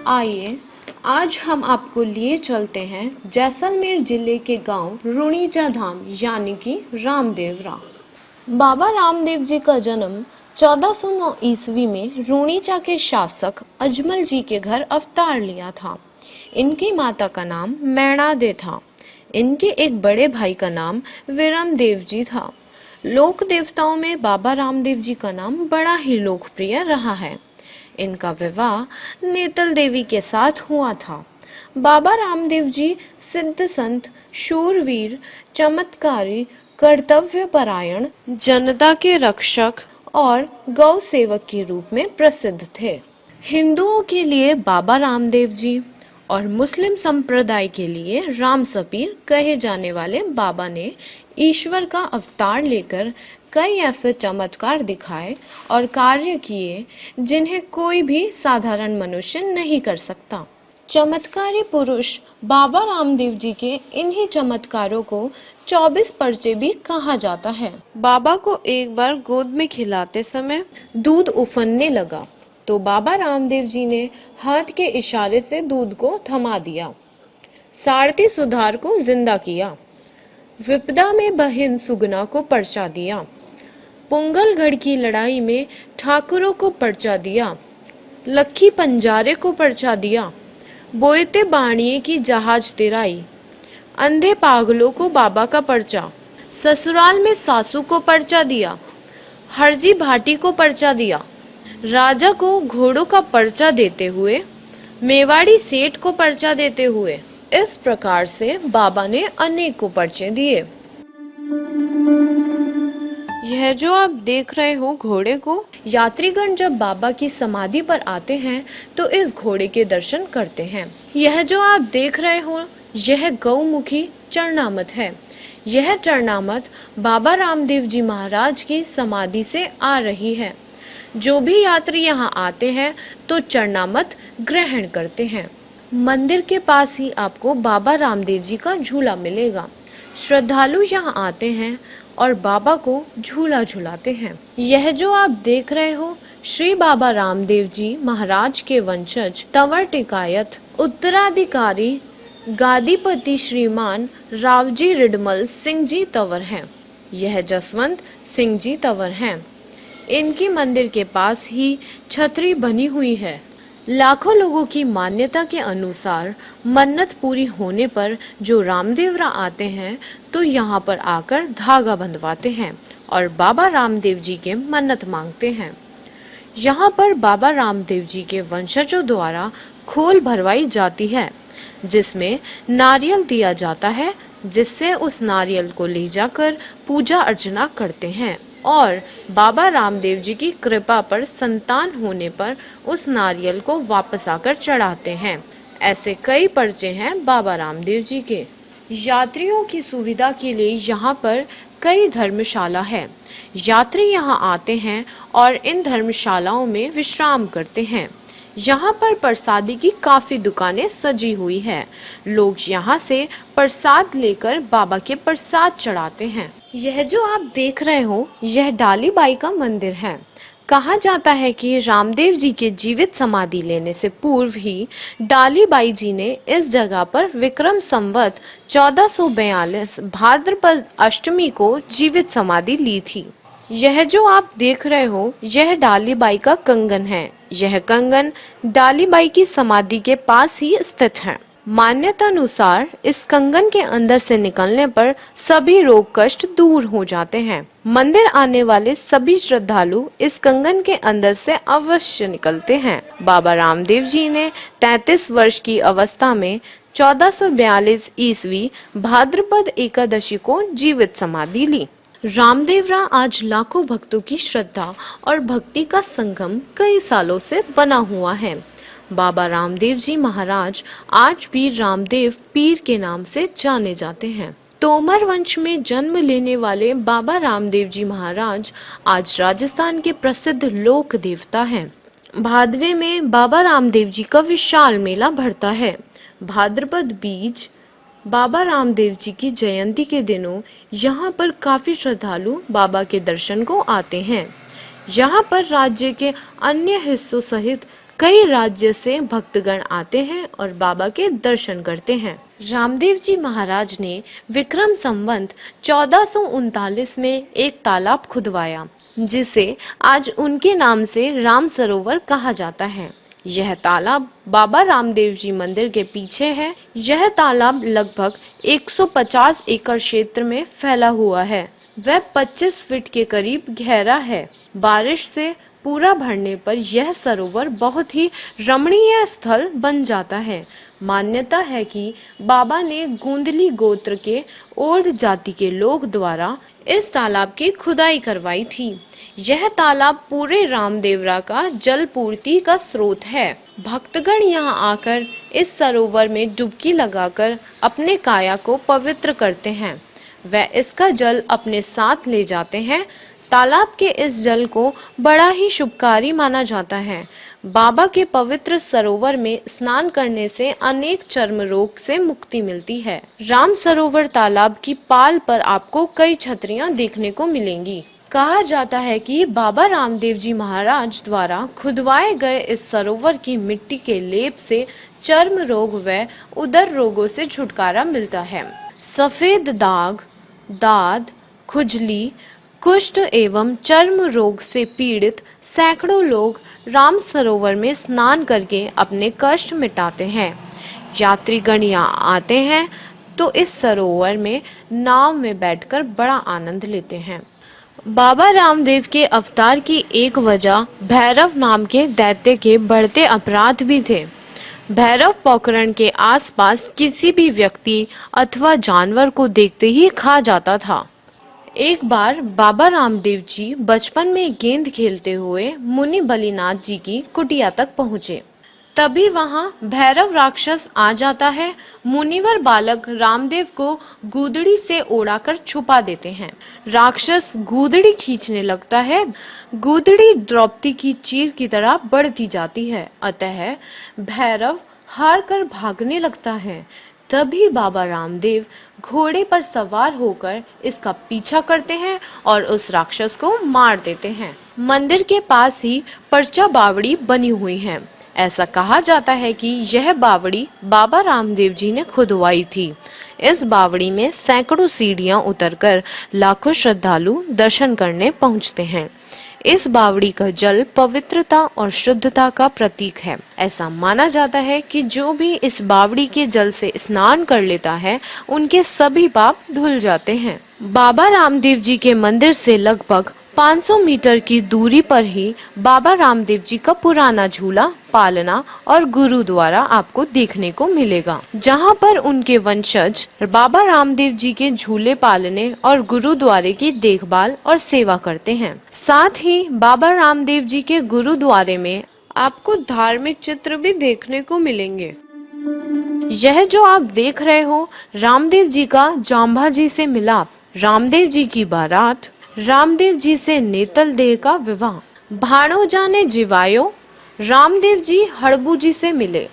आइए आज हम आपको लिए चलते हैं जैसलमेर जिले के गांव रुणीचा धाम यानी कि रामदेवरा। बाबा रामदेव जी का जन्म 1409 ईस्वी में रुणीचा के शासक अजमल जी के घर अवतार लिया था। इनकी माता का नाम मैणादे था। इनके एक बड़े भाई का नाम विरमदेव जी था। लोक देवताओं में बाबा रामदेव जी का नाम बड़ा ही लोकप्रिय रहा है। इनका विवाह नेतल देवी के साथ हुआ था। बाबा रामदेव जी सिद्ध संत, शूरवीर, चमत्कारी, कर्तव्यपरायण, जनता के रक्षक और गौ सेवक के रूप में प्रसिद्ध थे। हिंदुओं के लिए बाबा रामदेव जी और मुस्लिम संप्रदाय के लिए राम सपीर कहे जाने वाले बाबा ने ईश्वर का अवतार लेकर कई ऐसे चमत्कार दिखाए और कार्य किए जिन्हें कोई भी साधारण मनुष्य नहीं कर सकता। चमत्कारी पुरुष बाबा रामदेव जी के इन्हीं चमत्कारों को 24 परचे भी कहा जाता है। बाबा को एक बार गोद में खिलाते समय दूध उफनने लगा तो बाबा रामदेव जी ने हाथ के इशारे से दूध को थमा दिया। सारथी सुधार को जिंदा किया। विपदा में बहन सुगना को पर्चा दिया। पुंगलगढ़ की लड़ाई में ठाकुरों को पर्चा दिया। लखी पंजारे को पर्चा दिया। बोयते बाणिये की जहाज तिराई। अंधे पागलों को बाबा का पर्चा। ससुराल में सासू को पर्चा दिया। हरजी भाटी को पर्चा दिया। राजा को घोड़ों का पर्चा देते हुए, मेवाड़ी सेठ को पर्चा देते हुए, इस प्रकार से बाबा ने अनेकों पर्चे दिए। यह जो आप देख रहे हो घोड़े को, यात्रीगण जब बाबा की समाधि पर आते हैं तो इस घोड़े के दर्शन करते हैं। यह जो आप देख रहे हो यह गौमुखी चरणामत है। यह चरणामत बाबा रामदेव जी महाराज की समाधि से आ रही है। जो भी यात्री यहाँ आते हैं तो चरणामत ग्रहण करते हैं। मंदिर के पास ही आपको बाबा रामदेव जी का झूला मिलेगा। श्रद्धालु यहाँ आते हैं और बाबा को झूला झुलाते हैं। यह जो आप देख रहे हो श्री बाबा रामदेव जी महाराज के वंशज तंवर टिकायत उत्तराधिकारी गादीपति श्रीमान रावजी रिडमल सिंह जी तंवर हैं। यह जसवंत सिंह जी तंवर हैं। इनकी मंदिर के पास ही छतरी बनी हुई है। लाखों लोगों की मान्यता के अनुसार मन्नत पूरी होने पर जो रामदेवरा आते हैं तो यहाँ पर आकर धागा बंधवाते हैं और बाबा रामदेव जी के मन्नत मांगते हैं। यहाँ पर बाबा रामदेव जी के वंशजों द्वारा खोल भरवाई जाती है जिसमें नारियल दिया जाता है, जिससे उस नारियल को ले जाकर पूजा अर्चना करते हैं और बाबा रामदेव जी की कृपा पर संतान होने पर उस नारियल को वापस आकर चढ़ाते हैं। ऐसे कई पर्चे हैं बाबा रामदेव जी के। यात्रियों की सुविधा के लिए यहाँ पर कई धर्मशाला है। यात्री यहाँ आते हैं और इन धर्मशालाओं में विश्राम करते हैं। यहाँ पर प्रसादी की काफ़ी दुकानें सजी हुई है। लोग यहाँ से प्रसाद लेकर बाबा के प्रसाद चढ़ाते हैं। यह जो आप देख रहे हो यह डाली बाई का मंदिर है। कहा जाता है कि रामदेव जी के जीवित समाधि लेने से पूर्व ही डाली बाई जी ने इस जगह पर विक्रम संवत 1442 भाद्रपद अष्टमी को जीवित समाधि ली थी। यह जो आप देख रहे हो यह डाली बाई का कंगन है। यह कंगन डाली बाई की समाधि के पास ही स्थित है। मान्यता अनुसार इस कंगन के अंदर से निकलने पर सभी रोग कष्ट दूर हो जाते हैं। मंदिर आने वाले सभी श्रद्धालु इस कंगन के अंदर से अवश्य निकलते हैं। बाबा रामदेव जी ने 33 वर्ष की अवस्था में 1442 ईस्वी भाद्रपद एकादशी को जीवित समाधि ली। रामदेवरा आज लाखों भक्तों की श्रद्धा और भक्ति का संगम कई सालों से बना हुआ है। बाबा रामदेव जी महाराज आज भी रामदेव पीर के नाम से जाने जाते हैं। तोमर वंश में जन्म लेने वाले बाबा रामदेव जी महाराज आज राजस्थान के प्रसिद्ध लोक देवता हैं। भादवे में बाबा रामदेव जी का विशाल मेला भरता है। भाद्रपद बीज बाबा रामदेव जी की जयंती के दिनों यहाँ पर काफ़ी श्रद्धालु बाबा के दर्शन को आते हैं। यहाँ पर राज्य के अन्य हिस्सों सहित कई राज्य से भक्तगण आते हैं और बाबा के दर्शन करते हैं। रामदेव जी महाराज ने विक्रम संवत 1439 में एक तालाब खुदवाया, जिसे आज उनके नाम से राम सरोवर कहा जाता है। यह तालाब बाबा रामदेव जी मंदिर के पीछे है। यह तालाब लगभग 150 एकड़ क्षेत्र में फैला हुआ है। वह 25 फीट के करीब गहरा है। बारिश से पूरा भरने पर यह सरोवर बहुत ही रमणीय स्थल बन जाता है। मान्यता है कि बाबा ने गोंदली गोत्र के ओल्ड जाति के लोग द्वारा इस तालाब की खुदाई करवाई थी। यह तालाब पूरे रामदेवरा का जल पूर्ति का स्रोत है। भक्तगण यहाँ आकर इस सरोवर में डुबकी लगाकर अपने काया को पवित्र करते हैं। वह इसका जल अपने साथ ले जाते हैं। तालाब के इस जल को बड़ा ही शुभकारी माना जाता है। बाबा के पवित्र सरोवर में स्नान करने से अनेक चर्म रोग से मुक्ति मिलती है। राम सरोवर तालाब की पाल पर आपको कई छतरियां देखने को मिलेंगी। कहा जाता है कि बाबा रामदेव जी महाराज द्वारा खुदवाए गए इस सरोवर की मिट्टी के लेप से चर्म रोग व उदर रोगों से छुटकारा मिलता है। सफेद दाग, दाद, खुजली, कुष्ठ एवं चर्म रोग से पीड़ित सैकड़ों लोग राम सरोवर में स्नान करके अपने कष्ट मिटाते हैं। यात्रीगण यहाँ आते हैं तो इस सरोवर में नाव में बैठकर बड़ा आनंद लेते हैं। बाबा रामदेव के अवतार की एक वजह भैरव नाम के दैत्य के बढ़ते अपराध भी थे। भैरव पोखरण के आसपास किसी भी व्यक्ति अथवा जानवर को देखते ही खा जाता था। एक बार बाबा रामदेव जी बचपन में गेंद खेलते हुए मुनि बलिनाथ जी की कुटिया तक पहुँचे। तभी वहां भैरव राक्षस आ जाता है। मुनिवर बालक रामदेव को गूदड़ी से ओढ़ाकर छुपा देते हैं। राक्षस गूदड़ी खींचने लगता है। गूदड़ी द्रौपदी की चीर की तरह बढ़ती जाती है। अतः भैरव हार कर भागने लगता है। तभी बाबा रामदेव घोड़े पर सवार होकर इसका पीछा करते हैं और उस राक्षस को मार देते हैं। मंदिर के पास ही पर्चा बावड़ी बनी हुई है। ऐसा कहा जाता है कि यह बावड़ी बाबा रामदेव जी ने खुदवाई थी। इस बावड़ी में सैकड़ों सीढ़ियां उतरकर लाखों श्रद्धालु दर्शन करने पहुंचते हैं। इस बावड़ी का जल पवित्रता और शुद्धता का प्रतीक है। ऐसा माना जाता है कि जो भी इस बावड़ी के जल से स्नान कर लेता है, उनके सभी पाप धुल जाते हैं। बाबा रामदेव जी के मंदिर से लगभग 500 मीटर की दूरी पर ही बाबा रामदेव जी का पुराना झूला, पालना और गुरुद्वारा आपको देखने को मिलेगा, जहां पर उनके वंशज बाबा रामदेव जी के झूले पालने और गुरुद्वारे की देखभाल और सेवा करते हैं। साथ ही बाबा रामदेव जी के गुरुद्वारे में आपको धार्मिक चित्र भी देखने को मिलेंगे। यह जो आप देख रहे हो, रामदेव जी का जांबा जी से मिलाप, रामदेव जी की बारात, रामदेव जी से नेतल देह का विवाह, भाणो जाने जिवायो, रामदेव जी हड़बू जी से मिले।